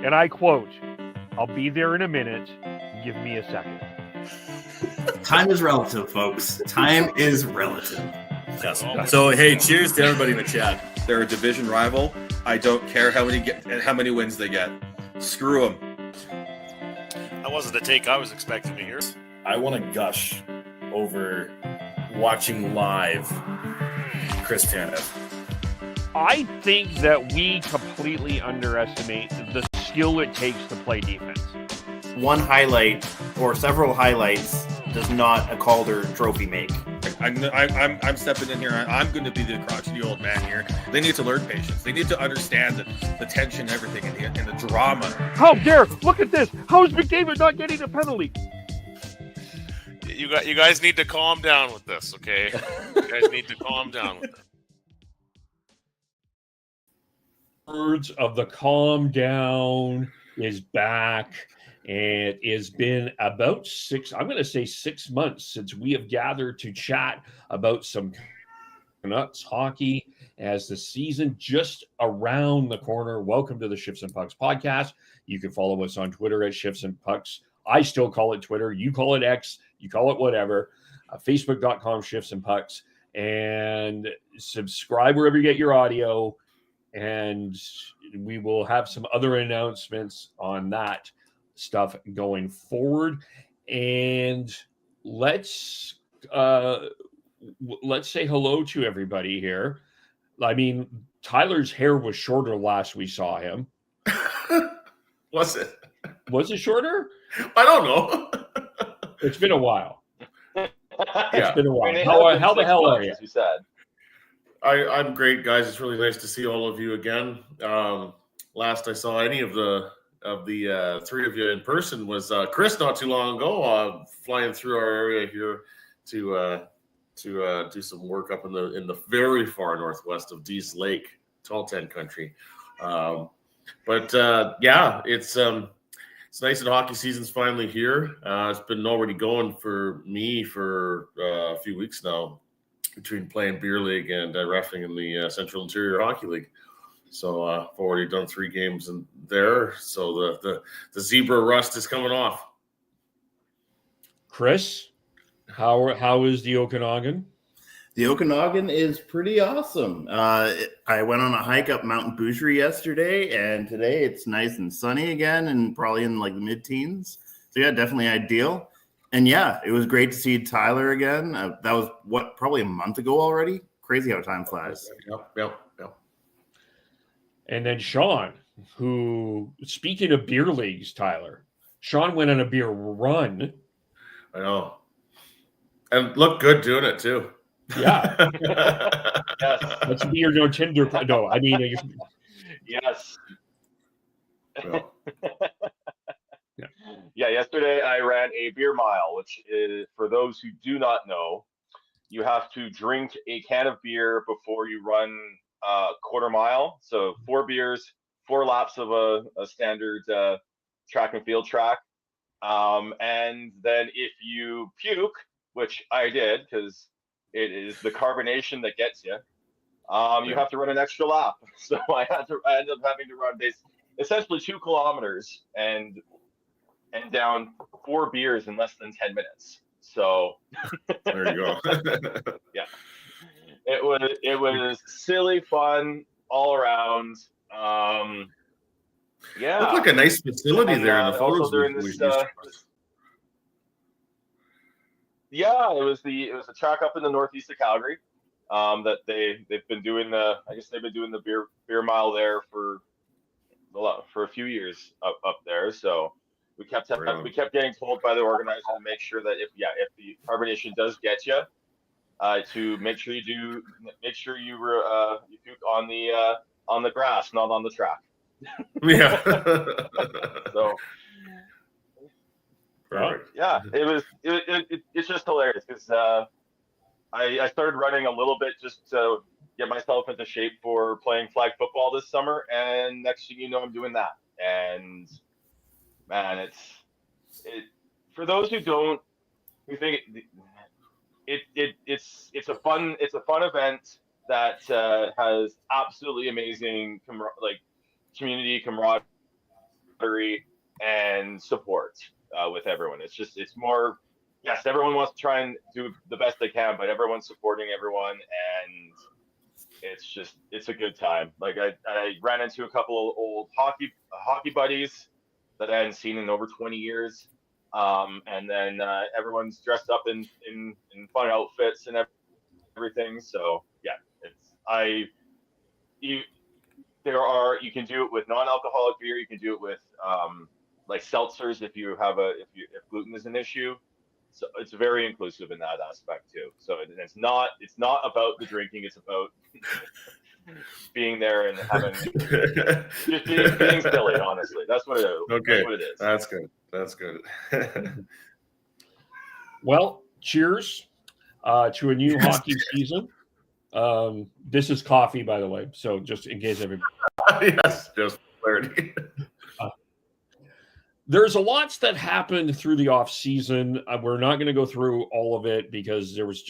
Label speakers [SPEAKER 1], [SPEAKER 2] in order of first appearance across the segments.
[SPEAKER 1] and I quote, "I'll be there in a minute. Give me a second."
[SPEAKER 2] Time is relative, folks. Time is relative.
[SPEAKER 3] Yes. So, hey, cheers to everybody in the chat. They're a division rival. I don't care how many wins they get. Screw them.
[SPEAKER 4] That wasn't the take I was expecting to hear.
[SPEAKER 5] I want to gush over watching live Chris Tanev.
[SPEAKER 1] I think that we completely underestimate the skill it takes to play defense.
[SPEAKER 2] One highlight or several highlights does not a Calder trophy make.
[SPEAKER 3] I'm stepping in here. I'm going to be the crotchety old man here. They need to learn patience. They need to understand the tension, and everything, and the drama.
[SPEAKER 1] How dare! Look at this. How is McDavid not getting a penalty?
[SPEAKER 4] You guys need to calm down with this, okay? You guys need to calm down with it.
[SPEAKER 6] Words of the calm down is back. And it's been about 6 months since we have gathered to chat about some Canucks hockey as the season just around the corner. Welcome to the Shifts and Pucks podcast. You can follow us on Twitter at Shifts and Pucks. I still call it Twitter. You call it X. You call it whatever. Facebook.com Shifts and Pucks. And subscribe wherever you get your audio. And we will have some other announcements on that stuff going forward. And let's say hello to everybody here. I mean, Tyler's hair was shorter last we saw him.
[SPEAKER 7] Was it?
[SPEAKER 6] Was it shorter?
[SPEAKER 7] I don't know.
[SPEAKER 6] It's been a while.
[SPEAKER 7] Yeah.
[SPEAKER 6] It's been a while.
[SPEAKER 8] I mean,
[SPEAKER 6] How the hell are you?
[SPEAKER 8] As you said.
[SPEAKER 7] I'm great, guys. It's really nice to see all of you again. Last I saw any of the three of you in person was Chris not too long ago, flying through our area here to do some work up in the very far northwest of Dease Lake, Tall Tent country. But it's nice that hockey season's finally here. It's been already going for me for a few weeks now, between playing beer league and reffing in the Central Interior Hockey League. So I've already done 3 games in there. So the zebra rust is coming off.
[SPEAKER 6] Chris, how is the Okanagan?
[SPEAKER 2] The Okanagan is pretty awesome. I went on a hike up Mount Boucherie yesterday, and today it's nice and sunny again and probably in like the mid-teens. So yeah, definitely ideal. And yeah, it was great to see Tyler again. That was probably a month ago already. Crazy how time flies.
[SPEAKER 7] Yep.
[SPEAKER 6] And then Sean, who, speaking of beer leagues, Tyler, Sean went on a beer run.
[SPEAKER 7] I know. And looked good doing it, too.
[SPEAKER 6] Yeah.
[SPEAKER 8] Yes.
[SPEAKER 6] Let's be your Tinder. No, I mean.
[SPEAKER 8] Yes.
[SPEAKER 7] Well.
[SPEAKER 8] Yeah, yesterday I ran a beer mile, which is, for those who do not know, you have to drink a can of beer before you run a quarter mile. So 4 beers, 4 laps of a standard track and field track. And then if you puke, which I did because it is the carbonation that gets you, you have to run an extra lap. So I ended up having to run essentially 2 kilometers and down 4 beers in less than 10 minutes. So
[SPEAKER 7] there you go.
[SPEAKER 8] Yeah, it was silly fun all around. Yeah,
[SPEAKER 7] looked like a nice facility there in the photos.
[SPEAKER 8] Yeah, it was a track up in the northeast of Calgary. That they've been doing the beer mile there for a few years up there. So we kept getting told by the organizer to make sure that if the carbonation does get you, to make sure you puke on the grass, not on the track.
[SPEAKER 7] Yeah.
[SPEAKER 8] So.
[SPEAKER 7] Perfect.
[SPEAKER 8] Yeah, it's just hilarious because I started running a little bit just to get myself into shape for playing flag football this summer, and next thing you know, I'm doing that. And man, it's for those who think it's a fun event that has absolutely amazing community camaraderie camaraderie and support with everyone. It's more, yes, everyone wants to try and do the best they can, but everyone's supporting everyone, and it's a good time. Like I ran into a couple of old hockey buddies that I hadn't seen in over 20 years. And then everyone's dressed up in fun outfits and everything. So yeah, you can do it with non-alcoholic beer. You can do it with like seltzers if gluten is an issue. So it's very inclusive in that aspect too. So it's not about the drinking. It's about being there and having just being silly. Honestly, that's what it is.
[SPEAKER 7] Okay,
[SPEAKER 8] that's what it is.
[SPEAKER 7] That's good. That's good.
[SPEAKER 6] Well, cheers to a new hockey season. This is coffee, by the way. So just in case everybody.
[SPEAKER 7] Yes, just clarity.
[SPEAKER 6] There's a lot that happened through the off season. We're not going to go through all of it because there was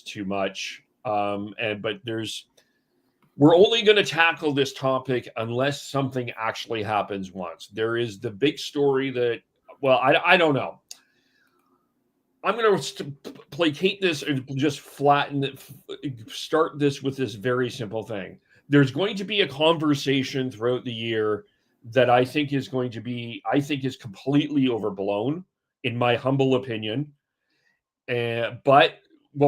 [SPEAKER 6] too much. We're only going to tackle this topic unless something actually happens once. There is the big story that, well, I don't know. I'm going to placate this and just start this with this very simple thing. There's going to be a conversation throughout the year that I think is completely overblown, in my humble opinion. But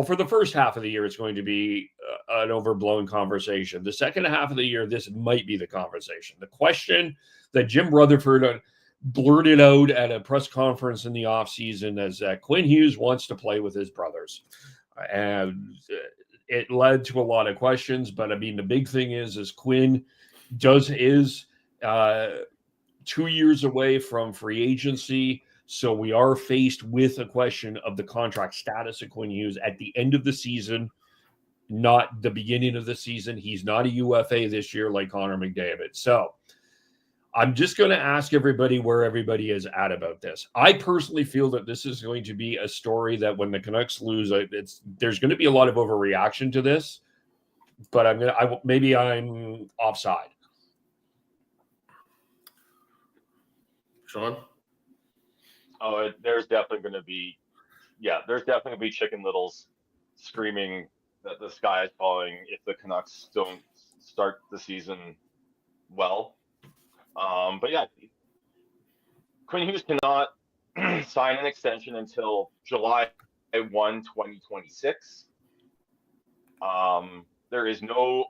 [SPEAKER 6] for the first half of the year, it's going to be an overblown conversation. The second half of the year, this might be the conversation. The question that Jim Rutherford blurted out at a press conference in the offseason is that Quinn Hughes wants to play with his brothers. And it led to a lot of questions. But, I mean, the big thing is Quinn is 2 years away from free agency. So we are faced with a question of the contract status of Quinn Hughes at the end of the season, not the beginning of the season. He's not a UFA this year like Connor McDavid. So I'm just going to ask everybody where everybody is at about this. I personally feel that this is going to be a story that when the Canucks lose, there's going to be a lot of overreaction to this, but maybe I'm offside.
[SPEAKER 7] Sean?
[SPEAKER 8] Oh, there's definitely going to be Chicken Littles screaming that the sky is falling if the Canucks don't start the season well. But yeah, Quinn Hughes cannot sign an extension until July 1, 2026. There's no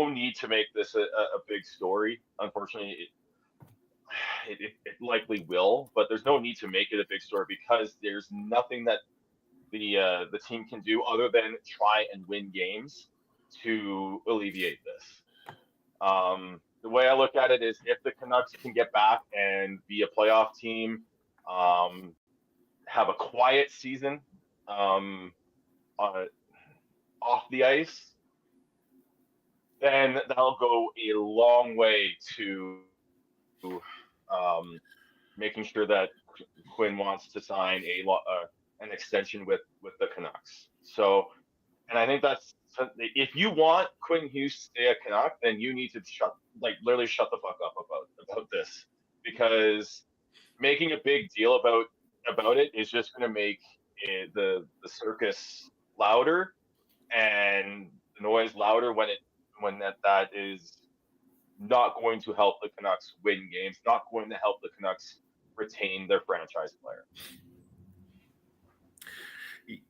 [SPEAKER 8] need to make this a big story. Unfortunately, it likely will, but there's no need to make it a big story because there's nothing that the team can do other than try and win games to alleviate this. The way I look at it is if the Canucks can get back and be a playoff team, have a quiet season off the ice, then that'll go a long way to making sure that Quinn wants to sign an extension with the Canucks. So, and I think that's, if you want Quinn Hughes to stay a Canuck, then you need to literally shut the fuck up about this, because making a big deal about it is just going to make the circus louder and the noise louder when that is not going to help the Canucks win games, not going to help the Canucks retain their franchise player.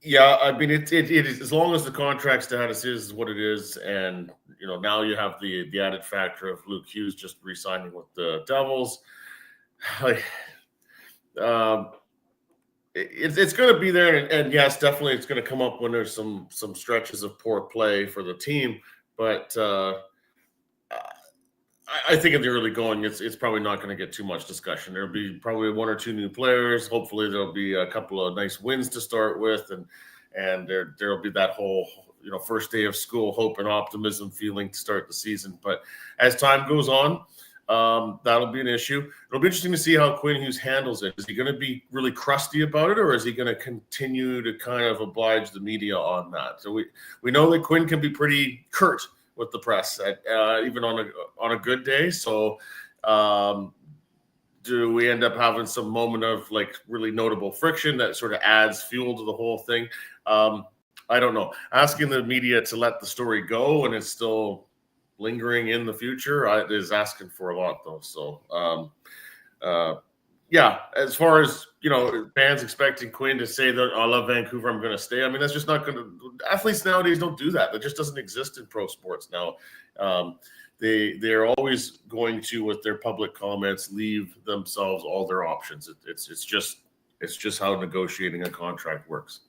[SPEAKER 7] Yeah, I mean, it is, as long as the contract status is what it is, and now you have the added factor of Luke Hughes just re-signing with the Devils. It's going to be there, and yes, definitely, it's going to come up when there's some stretches of poor play for the team. But I think in the early going, it's probably not going to get too much discussion. There'll be probably one or two new players. Hopefully, there'll be a couple of nice wins to start with, and there'll be that whole first day of school hope and optimism feeling to start the season. But as time goes on, that'll be an issue. It'll be interesting to see how Quinn Hughes handles it. Is he going to be really crusty about it, or is he going to continue to kind of oblige the media on that? So we know that Quinn can be pretty curt with the press, even on a good day. So do we end up having some moment of like really notable friction that sort of adds fuel to the whole thing? I don't know. Asking the media to let the story go and it's still lingering in the future is asking for a lot, though. So, yeah, as far as, fans expecting Quinn to say that I love Vancouver, I'm going to stay. I mean, that's just not going to – athletes nowadays don't do that. That just doesn't exist in pro sports now. They're always going to, with their public comments, leave themselves all their options. It's just how negotiating a contract works.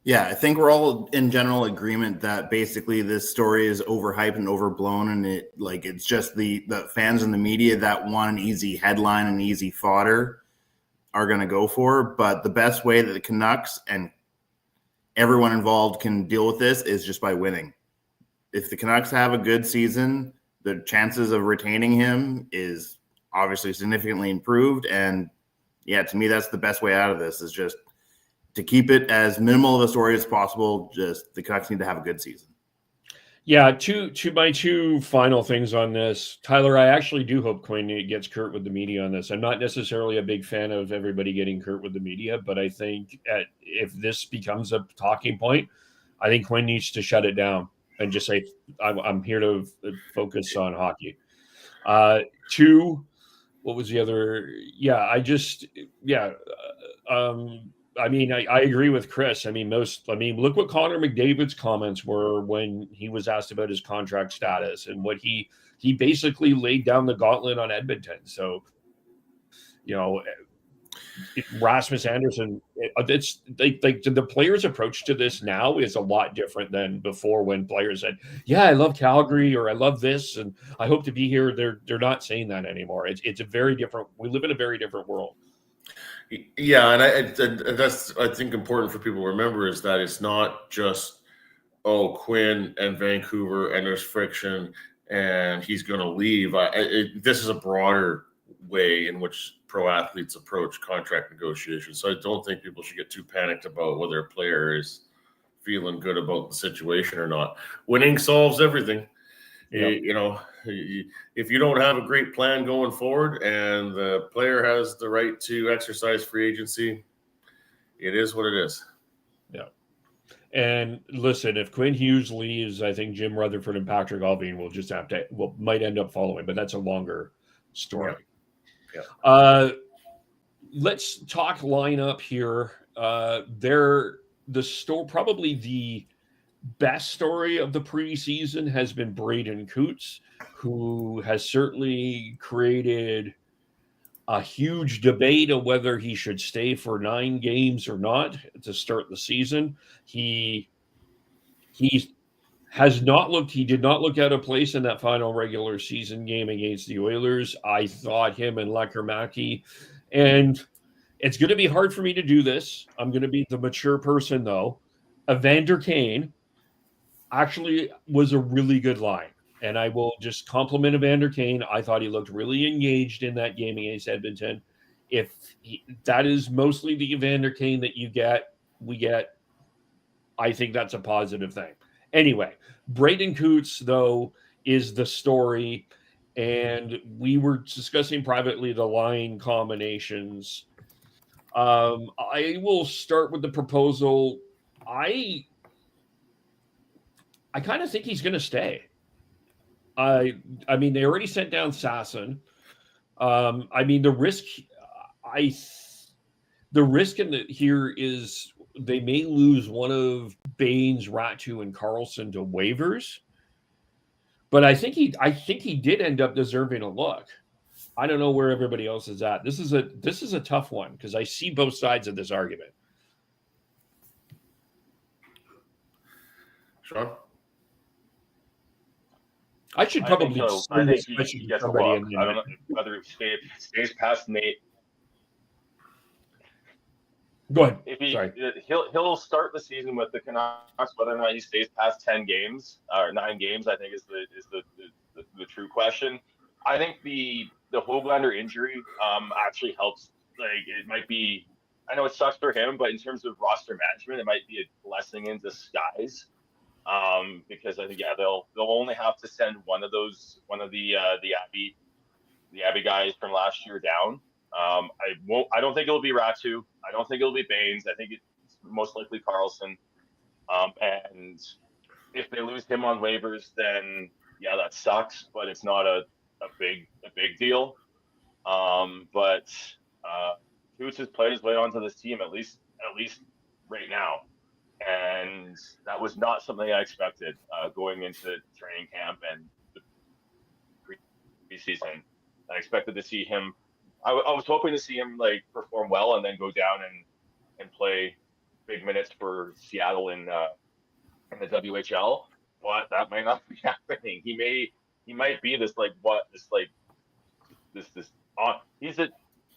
[SPEAKER 2] Yeah, I think we're all in general agreement that basically this story is overhyped and overblown, and it's just the fans and the media that want an easy headline and easy fodder are going to go for. But the best way that the Canucks and everyone involved can deal with this is just by winning. If the Canucks have a good season, the chances of retaining him is obviously significantly improved. And yeah, to me, that's the best way out of this, is just to keep it as minimal of a story as possible. Just the Canucks need to have a good season.
[SPEAKER 6] Yeah, my two final things on this. Tyler, I actually do hope Quinn gets Curt with the media on this. I'm not necessarily a big fan of everybody getting Curt with the media, but I think if this becomes a talking point, I think Quinn needs to shut it down and just say, I'm here to focus on hockey. Two, what was the other? I agree with Chris. Look what Connor McDavid's comments were when he was asked about his contract status, and what he basically laid down the gauntlet on Edmonton. So, Rasmus Anderson, it's like the players' approach to this now is a lot different than before, when players said, "Yeah, I love Calgary," or "I love this, and I hope to be here." They're not saying that anymore. It's a very different. We live in a very different world.
[SPEAKER 7] Yeah, and that's, I think, important for people to remember, is that it's not just, Quinn and Vancouver and there's friction and he's going to leave. This is a broader way in which pro athletes approach contract negotiations. So I don't think people should get too panicked about whether a player is feeling good about the situation or not. Winning solves everything. Yep. If you don't have a great plan going forward and the player has the right to exercise free agency, it is what it is.
[SPEAKER 6] Yeah. And listen, if Quinn Hughes leaves, I think Jim Rutherford and Patrick Allvin might end up following, but that's a longer story. Yeah. Let's talk lineup here. Probably the best story of the preseason has been Braden Cootes, who has certainly created a huge debate of whether he should stay for 9 games or not to start the season. He did not look out of place in that final regular season game against the Oilers. I thought him and Lekkerimaki, and it's going to be hard for me to do this. I'm going to be the mature person, though. Evander Kane actually was a really good line, and I will just compliment Evander Kane. I thought he looked really engaged in that game against Edmonton. If that is mostly the Evander Kane that we get, I think that's a positive thing. Anyway, Braden Cootes, though, is the story, and we were discussing privately the line combinations. I will start with the proposal. I kind of think he's going to stay. I mean, they already sent down Sasson. The risk here is they may lose one of Baines, Ratu, and Carlson to waivers. But I think he did end up deserving a look. I don't know where everybody else is at. This is a tough one because I see both sides of this argument.
[SPEAKER 7] Sean?
[SPEAKER 6] I should probably.
[SPEAKER 8] I think he gets a look. I don't know whether it stays past Nate.
[SPEAKER 6] Go ahead.
[SPEAKER 8] Sorry. He'll start the season with the Canucks. Whether or not he stays past 10 games or 9 games, I think is the true question. I think the Höglander injury actually helps. Like, it might be. I know it sucks for him, but in terms of roster management, it might be a blessing in disguise. Because I think they'll only have to send one of the Abbey the Abbey guys from last year down. I don't think it'll be Ratu. I don't think it'll be Baines. I think it's most likely Carlson. And if they lose him on waivers, then yeah, that sucks. But it's not a big deal. But Coots has played his way onto this team at least right now, and that was not something I expected going into training camp and the preseason. I expected to see him. I was hoping to see him like perform well and then go down and play big minutes for Seattle in the WHL, but that might not be happening. He might be this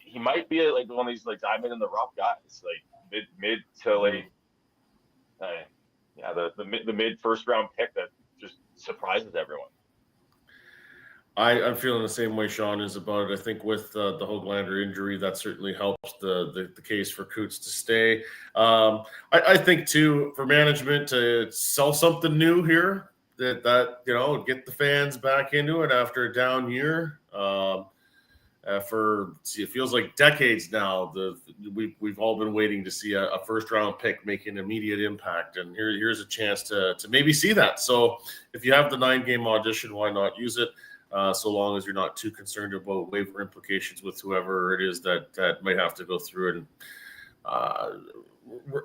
[SPEAKER 8] he might be like one of these like diamond in the rough guys, like mid to late. The mid first round pick that just surprises everyone.
[SPEAKER 7] I'm feeling the same way Sean is about it. I think with the Höglander injury, that certainly helps the case for Coots to stay. I think too, for management to sell something new here, that get the fans back into it after a down year. It feels like decades now. We've all been waiting to see a first round pick make an immediate impact, and here's a chance to maybe see that. So if you have the 9-game audition, why not use it? So long as you're not too concerned about waiver implications with whoever it is that might have to go through it. And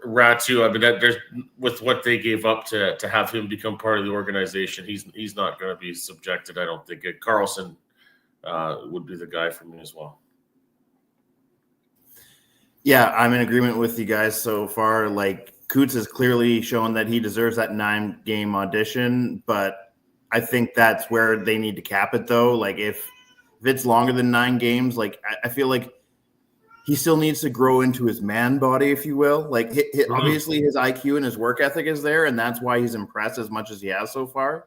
[SPEAKER 7] Ratu, I mean, there's with what they gave up to have him become part of the organization, he's not going to be subjected. I don't think. Carlson would be the guy for me as well.
[SPEAKER 2] Yeah, I'm in agreement with you guys so far. Like, Coots has clearly shown that he deserves that 9-game audition, but I think that's where they need to cap it, though. Like, if it's longer than 9 games, like, I feel like he still needs to grow into his man body, if you will. Like, obviously his IQ and his work ethic is there, and that's why he's impressed as much as he has so far.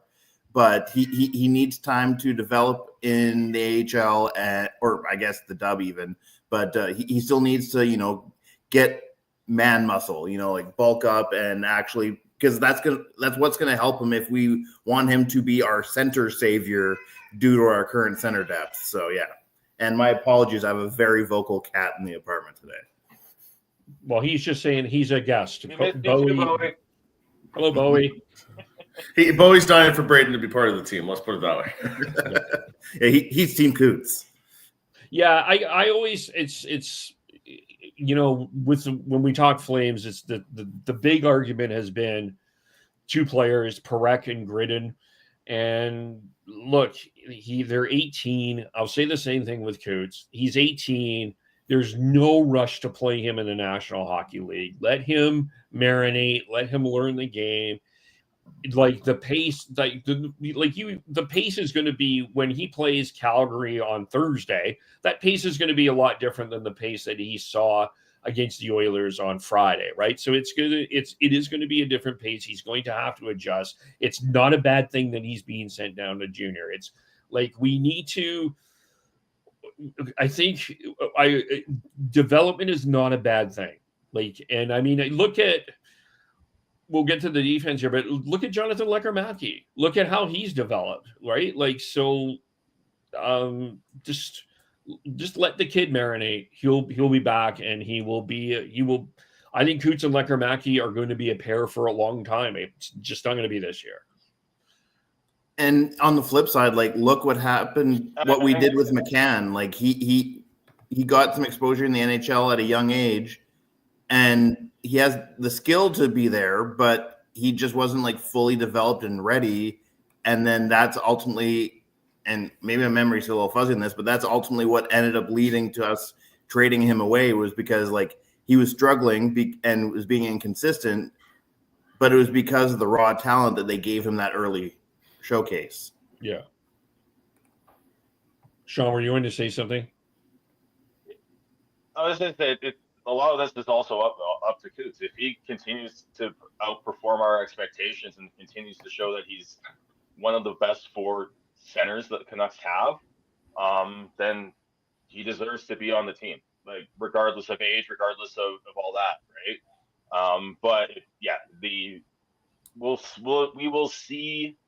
[SPEAKER 2] But he needs time to develop in the AHL, or I guess the dub even. But he still needs to, get man muscle, like bulk up and actually – because that's what's going to help him if we want him to be our center savior due to our current center depth. So, yeah. And my apologies. I have a very vocal cat in the apartment today.
[SPEAKER 6] Well, he's just saying he's a guest.
[SPEAKER 8] Bowie.
[SPEAKER 6] Hello, Bowie.
[SPEAKER 7] Bowie's dying for Braden to be part of the team. Let's put it that way.
[SPEAKER 2] Yeah, he's Team Coots.
[SPEAKER 6] Yeah, I always it's when we talk Flames, it's the big argument has been 2 players, Parekh and Gridden. And look, they're 18. I'll say the same thing with Coots. He's 18. There's no rush to play him in the National Hockey League. Let him marinate. Let him learn the game. Like the pace, the pace is going to be when he plays Calgary on Thursday. That pace is going to be a lot different than the pace that he saw against the Oilers on Friday, right? So it is going to be a different pace. He's going to have to adjust. It's not a bad thing that he's being sent down to junior. It's like we need to. I think development is not a bad thing. Like, and I mean, look at. We'll get to the defense here, but look at Jonathan Lekkerimaki. Look at how he's developed, right? Like, so just let the kid marinate. He'll be back, and he will. I think Cootes and Lekkerimaki are going to be a pair for a long time. It's just not going to be this year.
[SPEAKER 2] And on the flip side, like, look what happened, what we did with McCann. Like, he got some exposure in the NHL at a young age, and he has the skill to be there, but he just wasn't like fully developed and ready. And then that's ultimately, and maybe my memory's a little fuzzy in this, but that's ultimately what ended up leading to us trading him away, was because like he was struggling and was being inconsistent, but it was because of the raw talent that they gave him that early showcase.
[SPEAKER 6] Yeah. Sean, were you going to say something?
[SPEAKER 8] I was going to say a lot of this is also up to Coots. If he continues to outperform our expectations and continues to show that he's one of the best 4 centers that the Canucks have, then he deserves to be on the team, like regardless of age, regardless of all that, right? But yeah, we will see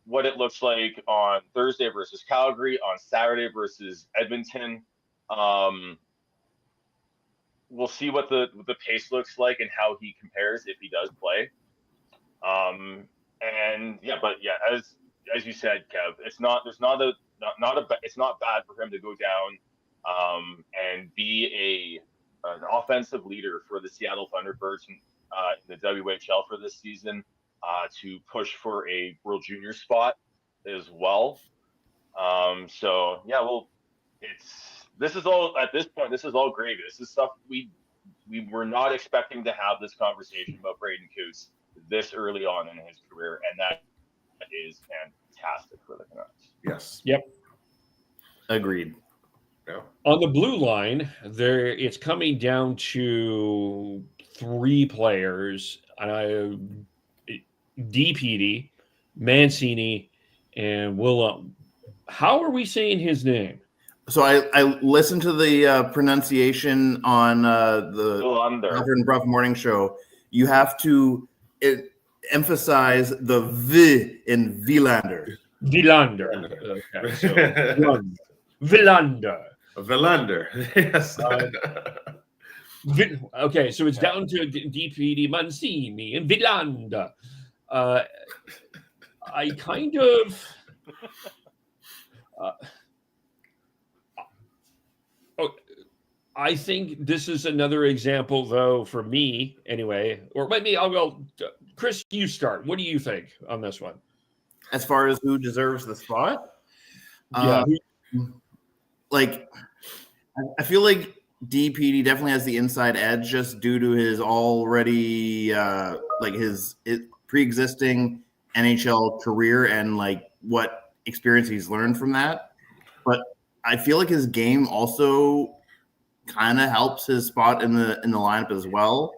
[SPEAKER 8] what it looks like on Thursday versus Calgary, on Saturday versus Edmonton. We'll see what the pace looks like and how he compares if he does play. As you said, Kev, it's not bad for him to go down and be an offensive leader for the Seattle Thunderbirds in the WHL for this season, to push for a World Junior spot as well. This is all at this point. This is all gravy. This is stuff we were not expecting to have this conversation about Braden Cootes this early on in his career, and that is fantastic for the Canucks.
[SPEAKER 7] Yes.
[SPEAKER 6] Yep.
[SPEAKER 2] Agreed.
[SPEAKER 7] Yeah.
[SPEAKER 6] On the blue line, it's coming down to 3 players: DPD, Mancini, and Willem. How are we saying his name?
[SPEAKER 2] So I listened to the pronunciation on the Catherine Bruff morning show. You have to emphasize the V in Vilander.
[SPEAKER 6] Vilander. Okay, so Vilander.
[SPEAKER 7] Vilander. Yes.
[SPEAKER 6] Okay, so it's down to DPD, Mancini, and Vilander. I kind of. I think this is another example, though, for me anyway. Or maybe I'll go. Chris, you start. What do you think on this one?
[SPEAKER 2] As far as who deserves the spot?
[SPEAKER 6] Yeah.
[SPEAKER 2] I feel like DPD definitely has the inside edge just due to his already his pre-existing NHL career and what experience he's learned from that. But I feel like his game also kind of helps his spot in the lineup as well.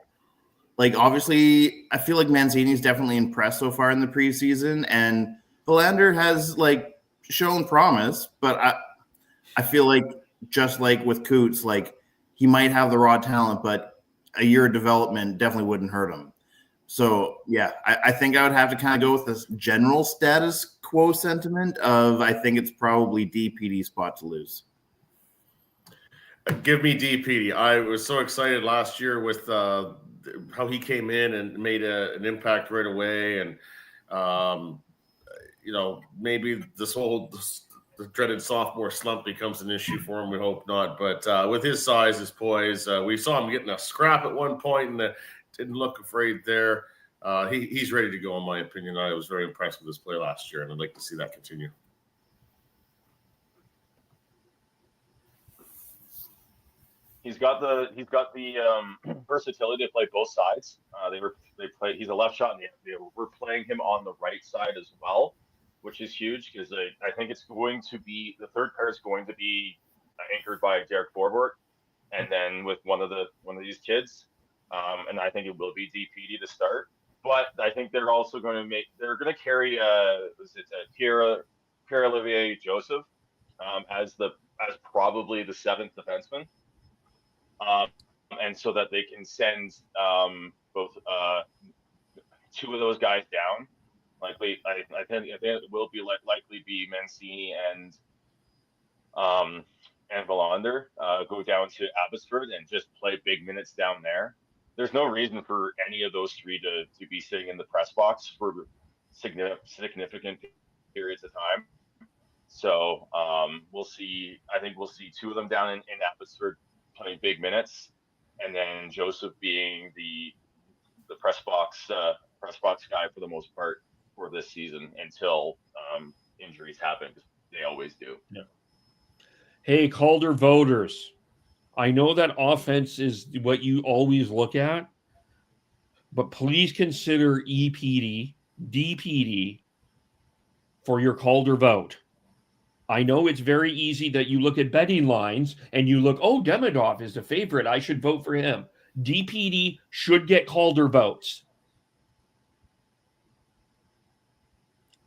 [SPEAKER 2] Obviously, I feel like Mancini's definitely impressed so far in the preseason, and Vilander has shown promise. But I feel like just like with Cootes, he might have the raw talent, but a year of development definitely wouldn't hurt him. So yeah, I think I would have to kind of go with this general status quo sentiment of I think it's probably DPD's spot to lose.
[SPEAKER 7] Give me DPD. I was so excited last year with how he came in and made an impact right away, and maybe the dreaded sophomore slump becomes an issue for him. We hope not, but with his size, his poise, we saw him getting a scrap at one point and didn't look afraid there. He's ready to go, in my opinion. I was very impressed with his play last year, and I'd like to see that continue.
[SPEAKER 8] He's got the versatility to play both sides. He's a left shot, and we're playing him on the right side as well, which is huge because I think it's going to be the third pair is going to be anchored by Derek Forbort, and then with one of these kids, and I think it will be DPD to start. But I think they're also going to carry Pierre-Olivier Joseph as probably the 7th defenseman. And so that they can send both 2 of those guys down. I think it will be likely be Mancini and Vilander go down to Abbotsford and just play big minutes down there. There's no reason for any of those 3 to be sitting in the press box for significant periods of time. So we'll see. I think we'll see 2 of them down in Abbotsford playing big minutes, and then Joseph being the press box guy for the most part for this season until injuries happen, because they always do.
[SPEAKER 6] Yeah. Hey, Calder voters, I know that offense is what you always look at, but please consider EPD, DPD for your Calder vote. I know it's very easy that you look at betting lines and you look, oh, Demidov is the favorite, I should vote for him. DPD should get Calder votes.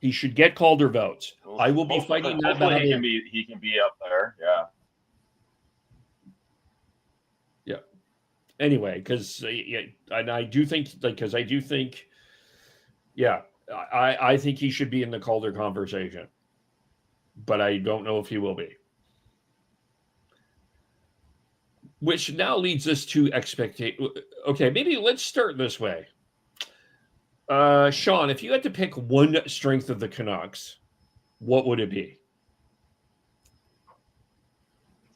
[SPEAKER 6] He should get Calder votes. I will be fighting that battle.
[SPEAKER 8] He can be up there. Yeah.
[SPEAKER 6] Yeah. Anyway, because I do think, yeah, I think he should be in the Calder conversation, but I don't know if he will be. Which now leads us to expectation. Okay, maybe let's start this way. Sean, if you had to pick one strength of the Canucks, what would it be?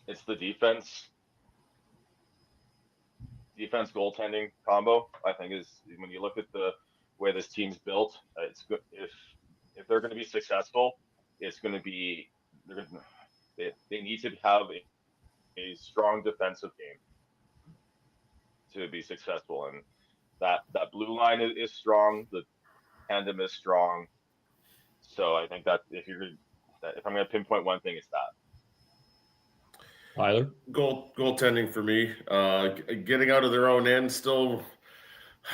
[SPEAKER 8] It's the defense goaltending combo. I think is when you look at the way this team's built, it's good if they're going to be successful, it's going to be they need to have a strong defensive game to be successful, and that blue line is strong, the tandem is strong. So I think that if I'm going to pinpoint one thing, it's that.
[SPEAKER 6] Tyler?
[SPEAKER 7] Goaltending for me. Getting out of their own end still.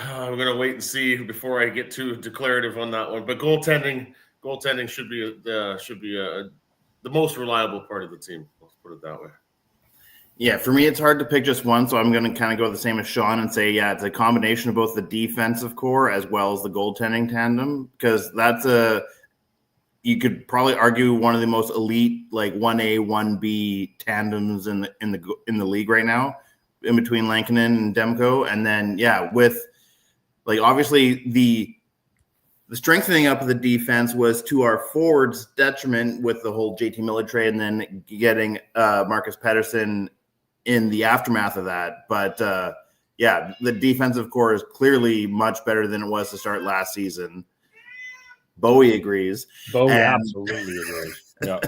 [SPEAKER 7] I'm going to wait and see before I get too declarative on that one. But goaltending should be the most reliable part of the team. Let's put it that way.
[SPEAKER 2] Yeah, for me, it's hard to pick just one, so I'm going to kind of go the same as Sean and say, yeah, it's a combination of both the defensive core as well as the goaltending tandem, because you could probably argue one of the most elite, like 1A, 1B tandems in the league right now, in between Lankinen and Demko. And then, yeah, with like obviously the strengthening up of the defense was to our forwards' detriment with the whole JT Miller trade, and then getting Marcus Pettersson in the aftermath of that. But yeah, the defensive core is clearly much better than it was to start last season. Bowie agrees.
[SPEAKER 6] Bowie absolutely agrees. Yeah.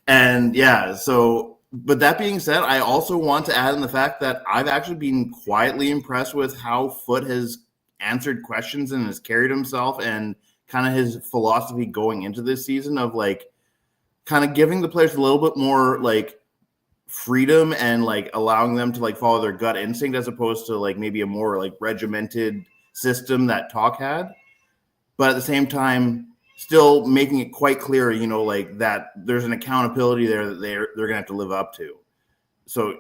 [SPEAKER 2] And yeah, so, but that being said, I also want to add in the fact that I've actually been quietly impressed with how Foote has answered questions and has carried himself, and kind of his philosophy going into this season of like kind of giving the players a little bit more like freedom and like allowing them to like follow their gut instinct, as opposed to like maybe a more like regimented system that Talk had. But at the same time, still making it quite clear, like that there's an accountability there that they're going to have to live up to. So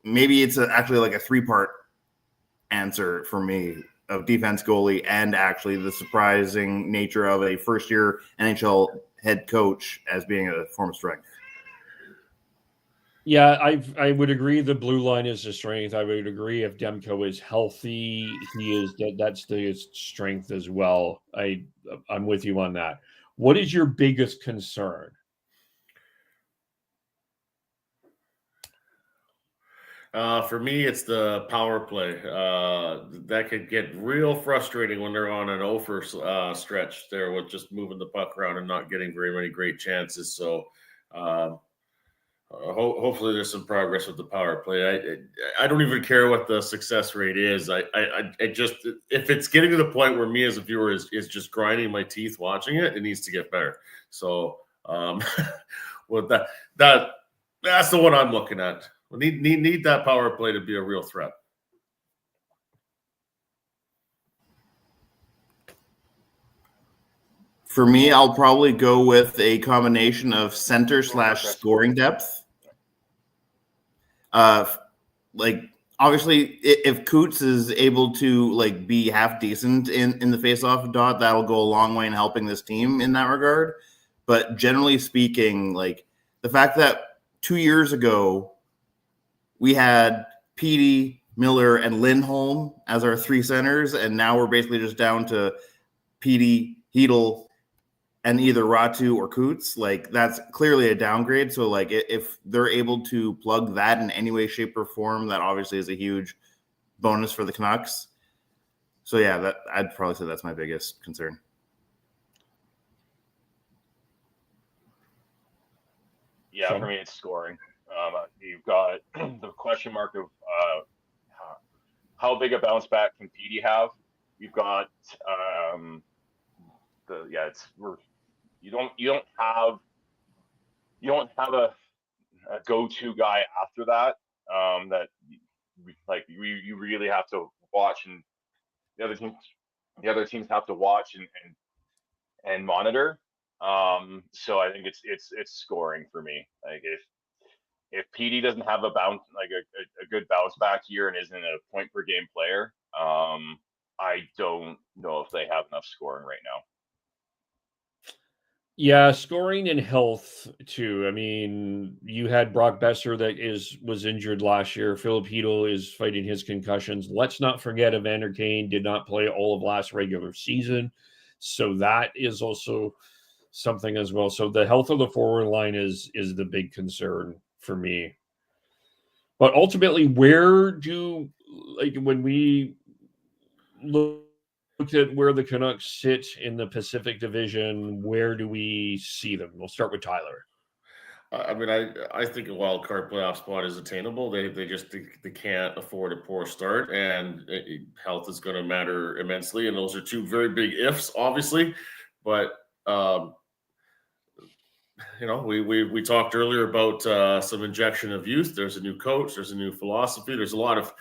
[SPEAKER 2] maybe it's actually like a 3-part answer for me of defense, goalie, and actually the surprising nature of a first-year NHL head coach as being a form of strength.
[SPEAKER 6] Yeah, I would agree the blue line is a strength. I would agree if Demko is healthy, that's the strength as well. I'm with you on that. What is your biggest concern?
[SPEAKER 7] For me, it's the power play. That could get real frustrating when they're on an 0 stretch there with just moving the puck around and not getting very many great chances. So hopefully there's some progress with the power play. I don't even care what the success rate is. I just, if it's getting to the point where me as a viewer is just grinding my teeth watching it, it needs to get better. So well, that's the one I'm looking at. We need that power play to be a real threat.
[SPEAKER 2] For me, I'll probably go with a combination of center / scoring depth. Like obviously, if Cootes is able to like be half decent in the faceoff dot, that'll go a long way in helping this team in that regard. But generally speaking, like the fact that 2 years ago we had Petey, Miller, and Lindholm as our 3 centers, and now we're basically just down to Petey, Hedl, and either Ratu or Cootes. Like that's clearly a downgrade. So like if they're able to plug that in any way, shape, or form, that obviously is a huge bonus for the Canucks. So yeah, I'd probably say that's my biggest concern.
[SPEAKER 8] Yeah, for me it's scoring. You've got the question mark of how big a bounce back can Petey have. You've got you don't have a go-to guy after that that like you really have to watch, and the other teams have to watch and monitor. So I think it's scoring for me. Like if Petey doesn't have a good bounce back year and isn't a point per game player, I don't know if they have enough scoring right now.
[SPEAKER 6] Yeah, scoring and health too. I mean, you had Brock Besser that was injured last year. Philip Hedl is fighting his concussions. Let's not forget Evander Kane did not play all of last regular season. So that is also something as well. So the health of the forward line is the big concern for me. But ultimately, when we look at where the Canucks sit in the Pacific Division, where do we see them? We'll start with Tyler.
[SPEAKER 7] I mean, I think a wild card playoff spot is attainable. They can't afford a poor start, and health is going to matter immensely. And those are two very big ifs, obviously. But we talked earlier about some injection of youth. There's a new coach. There's a new philosophy. There's a lot of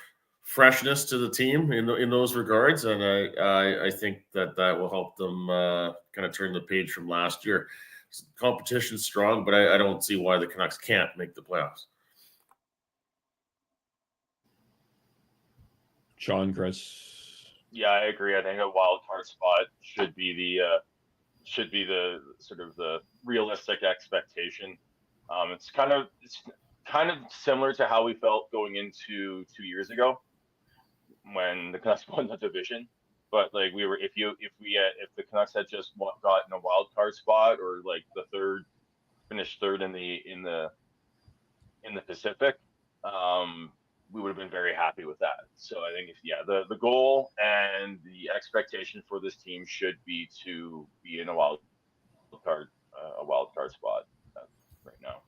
[SPEAKER 7] freshness to the team in those regards, and I think that will help them kind of turn the page from last year. Competition's strong, but I don't see why the Canucks can't make the playoffs.
[SPEAKER 6] Sean, Chris.
[SPEAKER 8] Yeah, I agree. I think a wild card spot should be the sort of the realistic expectation. It's kind of similar to how we felt going into 2 years ago when the Canucks won the division. But like if the Canucks had just gotten a wild card spot, or like finished third in the Pacific, we would have been very happy with that. So I think the goal and the expectation for this team should be to be in a wild card spot right now.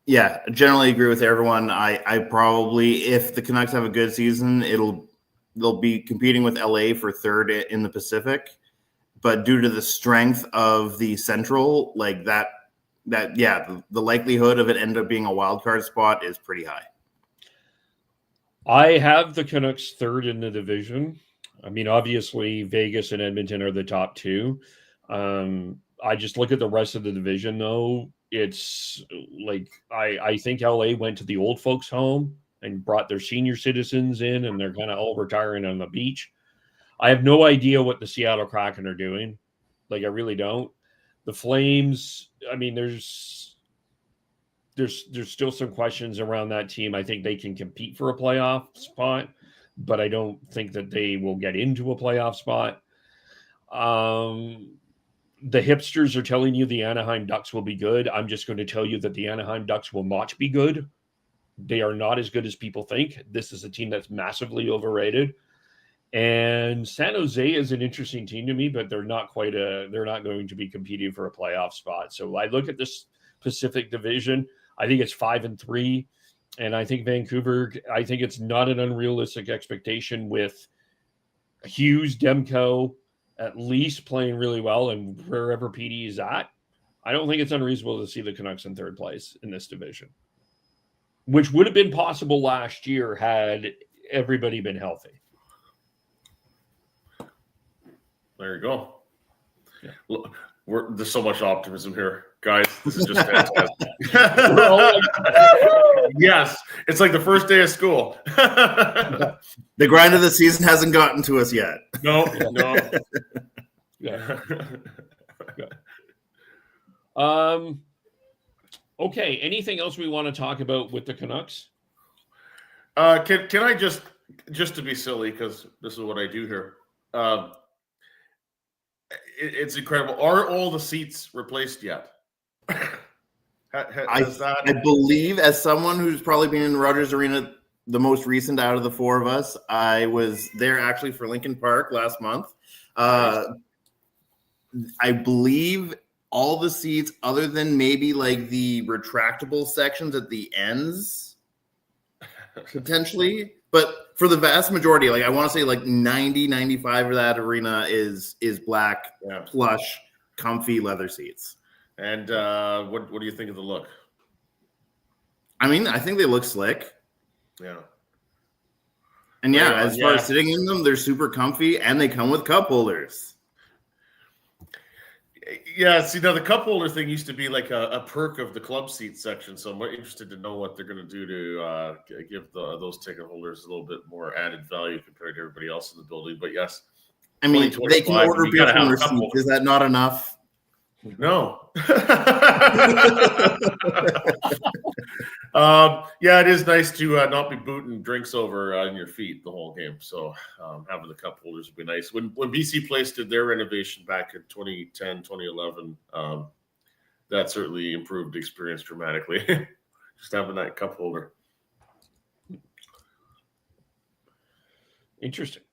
[SPEAKER 2] Yeah, generally agree with everyone. I probably, if the Canucks have a good season, they'll be competing with LA for third in the Pacific. But due to the strength of the Central, like the likelihood of it end up being a wild card spot is pretty high.
[SPEAKER 6] I have the Canucks third in the division. I mean, obviously, Vegas and Edmonton are the top two. I just look at the rest of the division, though. It's like I think LA went to the old folks' home and brought their senior citizens in, and they're kind of all retiring on the beach. I have no idea what the Seattle Kraken are doing. Like, I really don't. The Flames, I mean, there's still some questions around that team. I think they can compete for a playoff spot, but I don't think that they will get into a playoff spot. The hipsters are telling you the Anaheim Ducks will be good. I'm just going to tell you that the Anaheim Ducks will not be good. They are not as good as people think. This is a team that's massively overrated. And San Jose is an interesting team to me, but they're not going to be competing for a playoff spot. So I look at this Pacific Division. I think it's 5-3. And I think Vancouver, I think it's not an unrealistic expectation with Hughes, Demko, at least playing really well, and wherever PD is at. I don't think it's unreasonable to see the Canucks in third place in this division, which would have been possible last year had everybody been healthy.
[SPEAKER 7] There you go. Yeah. Look, there's so much optimism here, guys. This is just fantastic. Yes, it's like the first day of school.
[SPEAKER 2] The grind of the season hasn't gotten to us yet.
[SPEAKER 7] No.
[SPEAKER 6] Yeah. Okay. Anything else we want to talk about with the Canucks?
[SPEAKER 7] Can I just to be silly, because this is what I do here. It's incredible. Are all the seats replaced yet?
[SPEAKER 2] I believe, as someone who's probably been in Rogers Arena the most recent out of the four of us, I was there actually for Lincoln Park last month. I believe all the seats, other than maybe like the retractable sections at the ends, potentially, but for the vast majority, like I want to say like 90-95 of that arena is black, plush, comfy leather seats.
[SPEAKER 7] And what do you think of the look?
[SPEAKER 2] I mean, I think they look slick.
[SPEAKER 7] Yeah.
[SPEAKER 2] And as far as sitting in them, they're super comfy, and they come with cup holders.
[SPEAKER 7] Yeah, see, now the cup holder thing used to be like a perk of the club seat section, so I'm interested to know what they're going to do to give those ticket holders a little bit more added value compared to everybody else in the building. But yes,
[SPEAKER 2] I mean, they can order beer from their seats. Is that not enough?
[SPEAKER 7] No. Yeah, it is nice to not be booting drinks over on your feet the whole game. So having the cup holders would be nice. When BC Place did their renovation back in 2010, 2011, that certainly improved the experience dramatically. Just having that cup holder.
[SPEAKER 6] Interesting.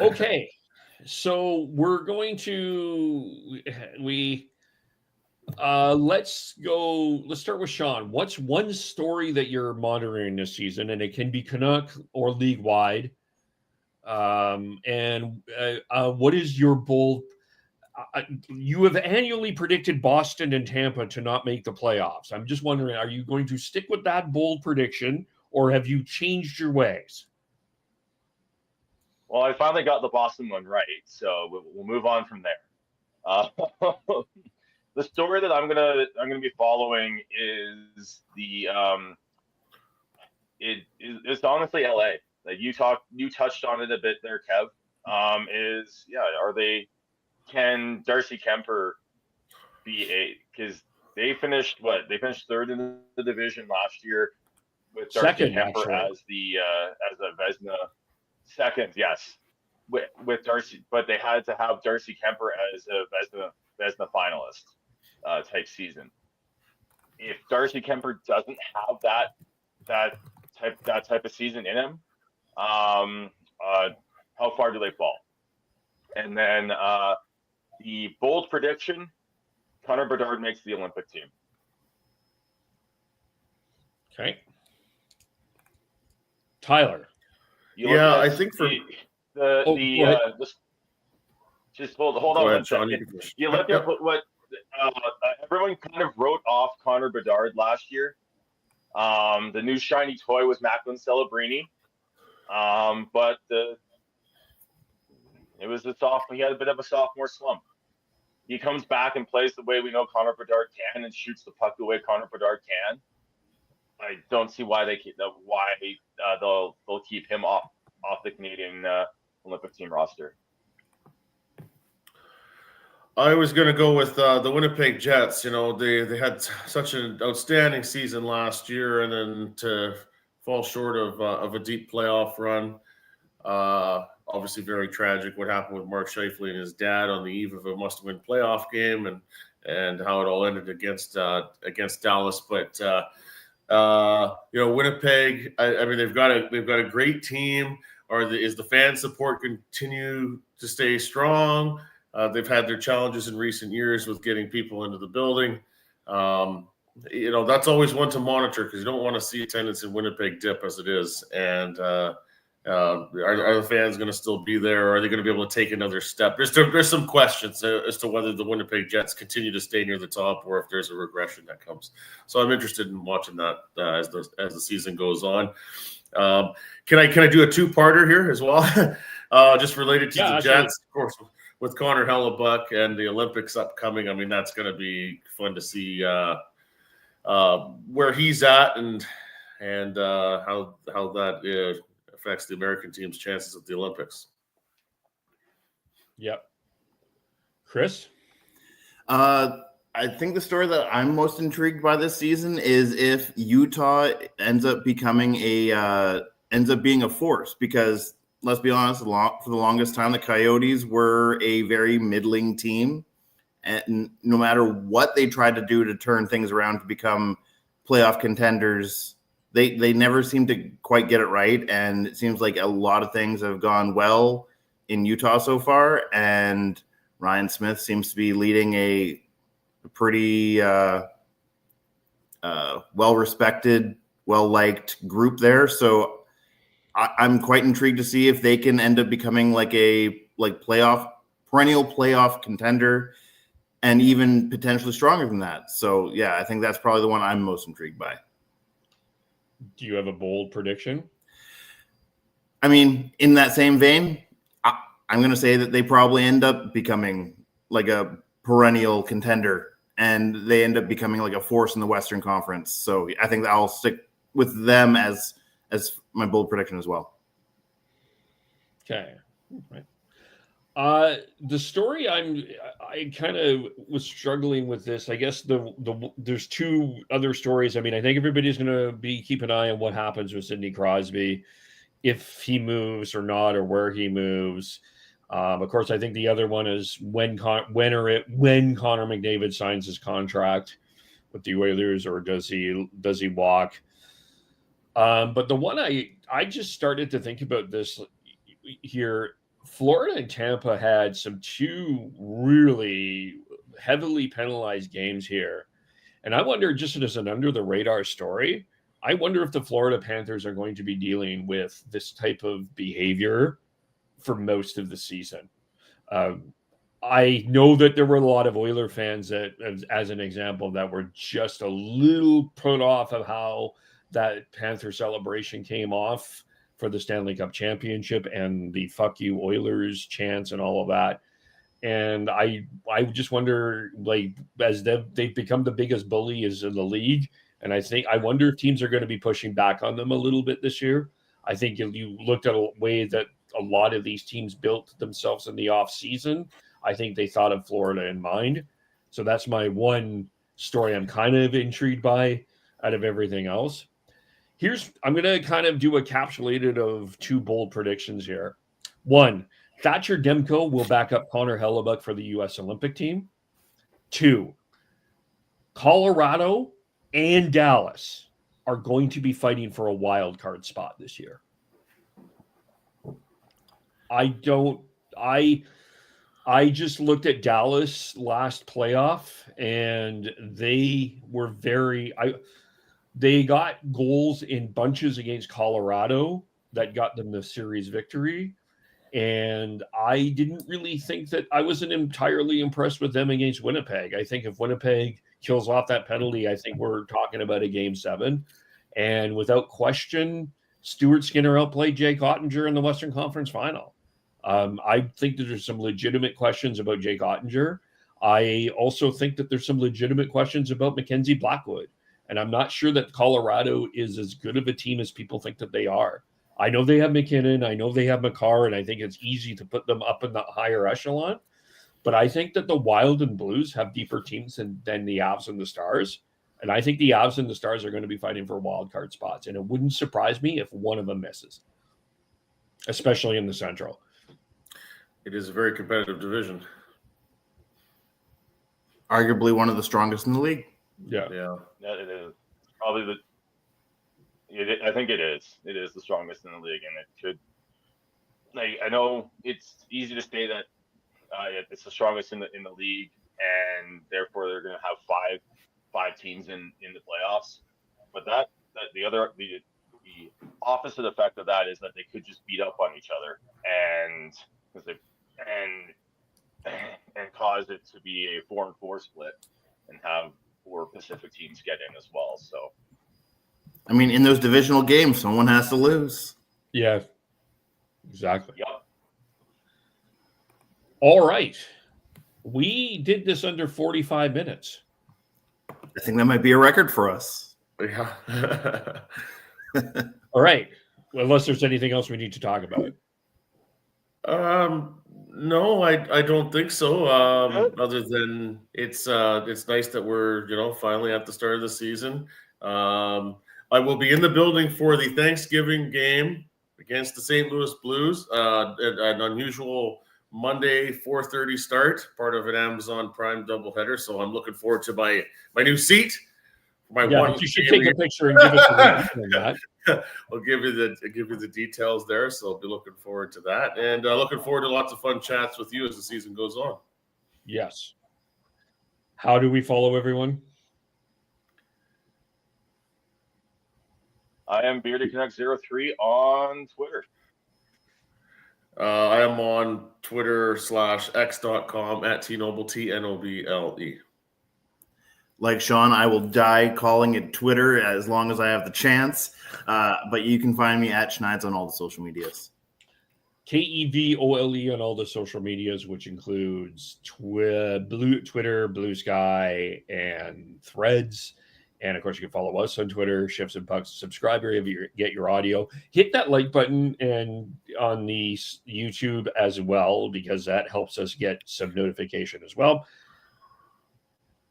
[SPEAKER 6] Okay. So we're going to let's start with Sean. What's one story that you're monitoring this season? And it can be Canuck or league wide. And what is your bold? You have annually predicted Boston and Tampa to not make the playoffs. I'm just wondering, are you going to stick with that bold prediction, or have you changed your ways?
[SPEAKER 8] Well, I finally got the Boston one right, so we'll move on from there. The story that I'm gonna be following is it's honestly LA. Like you touched on it a bit there, Kev. Can Darcy Kemper be because they finished third in the division last year with Darcy
[SPEAKER 6] Second,
[SPEAKER 8] Kemper
[SPEAKER 6] actually.
[SPEAKER 8] as a Vezina. Second, yes, with Darcy, but they had to have Darcy Kemper as a Vezina finalist type season. If Darcy Kemper doesn't have that type of season in him, how far do they fall? And then the bold prediction: Connor Bedard makes the Olympic team.
[SPEAKER 6] Okay, Tyler.
[SPEAKER 7] I think for
[SPEAKER 8] just hold on one second. You look at what everyone kind of wrote off Connor Bedard last year. The new shiny toy was Macklin Celebrini, but it was he had a bit of a sophomore slump. He comes back and plays the way we know Connor Bedard can and shoots the puck the way Connor Bedard can. I don't see why they'll keep him off the Canadian Olympic team roster.
[SPEAKER 7] I was going to go with the Winnipeg Jets. You know, they had such an outstanding season last year, and then to fall short of a deep playoff run. Obviously, very tragic what happened with Mark Scheifele and his dad on the eve of a must-win playoff game, and how it all ended against Dallas. But Winnipeg. I mean, they've got a great team. Is the fan support continue to stay strong? They've had their challenges in recent years with getting people into the building. That's always one to monitor because you don't want to see attendance in Winnipeg dip as it is. And are the fans going to still be there? Or are they going to be able to take another step? There's some questions as to whether the Winnipeg Jets continue to stay near the top or if there's a regression that comes. So I'm interested in watching that as the season goes on. Can I do a two-parter here as well? Just related to the Jets, of course, with Connor Hellebuck and the Olympics upcoming. I mean, that's going to be fun to see where he's at and how that affects the American team's chances at the Olympics.
[SPEAKER 6] Yep. Chris?
[SPEAKER 2] I think the story that I'm most intrigued by this season is if Utah ends up being a force, because let's be honest, for the longest time, the Coyotes were a very middling team. And no matter what they tried to do to turn things around to become playoff contenders, they never seem to quite get it right. And it seems like a lot of things have gone well in Utah so far. And Ryan Smith seems to be leading a pretty well-respected, well-liked group there. So I'm quite intrigued to see if they can end up becoming perennial playoff contender and even potentially stronger than that. So, yeah, I think that's probably the one I'm most intrigued by.
[SPEAKER 6] Do you have a bold prediction?
[SPEAKER 2] I mean, in that same vein, I'm going to say that they probably end up becoming like a perennial contender and they end up becoming like a force in the Western Conference. So I think that I'll stick with them as my bold prediction as well.
[SPEAKER 6] Okay. Right. The story I kind of was struggling with this. I guess there's two other stories. I mean, I think everybody's going to be keep an eye on what happens with Sidney Crosby, if he moves or not, or where he moves. Of course, I think the other one is when Connor McDavid signs his contract with the Oilers, or does he walk? But the one I just started to think about this here. Florida and Tampa had two really heavily penalized games here. And I wonder, just as an under the radar story, I wonder if the Florida Panthers are going to be dealing with this type of behavior for most of the season. I know that there were a lot of Oiler fans that, as an example, that were just a little put off of how that Panther celebration came off for the Stanley Cup Championship and the "fuck you Oilers" chants and all of that. And I just wonder, like, as they've become the biggest bullies in the league, and I wonder if teams are going to be pushing back on them a little bit this year. I think if you looked at a way that a lot of these teams built themselves in the off season, I think they thought of Florida in mind. So that's my one story I'm kind of intrigued by out of everything else. I'm going to kind of do a capsulated of two bold predictions here. One, Thatcher Demko will back up Connor Hellebuck for the U.S. Olympic team. Two, Colorado and Dallas are going to be fighting for a wild card spot this year. I just looked at Dallas last playoff, and they were they got goals in bunches against Colorado that got them the series victory. And I didn't really think that I wasn't entirely impressed with them against Winnipeg. I think if Winnipeg kills off that penalty, I think we're talking about a game 7. And without question, Stuart Skinner outplayed Jake Ottinger in the Western Conference Final. I think that there's some legitimate questions about Jake Ottinger. I also think that there's some legitimate questions about Mackenzie Blackwood. And I'm not sure that Colorado is as good of a team as people think that they are. I know they have McKinnon. I know they have Makar, and I think it's easy to put them up in the higher echelon. But I think that the Wild and Blues have deeper teams than the Avs and the Stars. And I think the Avs and the Stars are going to be fighting for wild card spots. And it wouldn't surprise me if one of them misses, especially in the Central.
[SPEAKER 7] It is a very competitive division.
[SPEAKER 2] Arguably one of the strongest in the league.
[SPEAKER 7] Yeah.
[SPEAKER 8] It is probably I think it is. It is the strongest in the league, and it could. Like, I know it's easy to say that it's the strongest in the league, and therefore they're going to have five teams in the playoffs. But the opposite effect of that is that they could just beat up on each other and cause it to be a 4-4 split and have 4 Pacific teams get in as well. So,
[SPEAKER 2] I mean, in those divisional games, someone has to lose.
[SPEAKER 6] Yeah, exactly.
[SPEAKER 8] Yep.
[SPEAKER 6] All right. We did this under 45 minutes.
[SPEAKER 2] I think that might be a record for us.
[SPEAKER 7] Yeah.
[SPEAKER 6] All right. Well, unless there's anything else we need to talk about.
[SPEAKER 7] No, I don't think so. Other than it's nice that we're finally at the start of the season. I will be in the building for the Thanksgiving game against the St. Louis Blues. An unusual Monday 4:30 start, part of an Amazon Prime doubleheader. So I'm looking forward to my new seat.
[SPEAKER 6] You should take a picture and give us a link on that.
[SPEAKER 7] I'll give you the details there. So I'll be looking forward to that, and looking forward to lots of fun chats with you as the season goes on.
[SPEAKER 6] Yes. How do we follow everyone?
[SPEAKER 8] I am Bearded Connect 03 on Twitter.
[SPEAKER 7] I am on Twitter /x.com at tnoble TNOBLE.
[SPEAKER 2] Like Sean, I will die calling it Twitter as long as I have the chance. But you can find me at Schneid's on all the social medias.
[SPEAKER 6] KEVOLE on all the social medias, which includes Twitter, Blue Sky, and Threads. And of course, you can follow us on Twitter, Shifts and Pucks. Subscribe wherever you get your audio. Hit that like button and on the YouTube as well, because that helps us get some notification as well.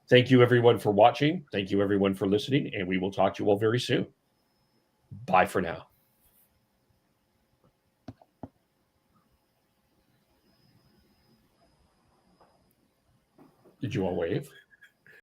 [SPEAKER 6] Thank you, everyone, for watching. Thank you, everyone, for listening, and we will talk to you all very soon. Bye for now. Did you all wave?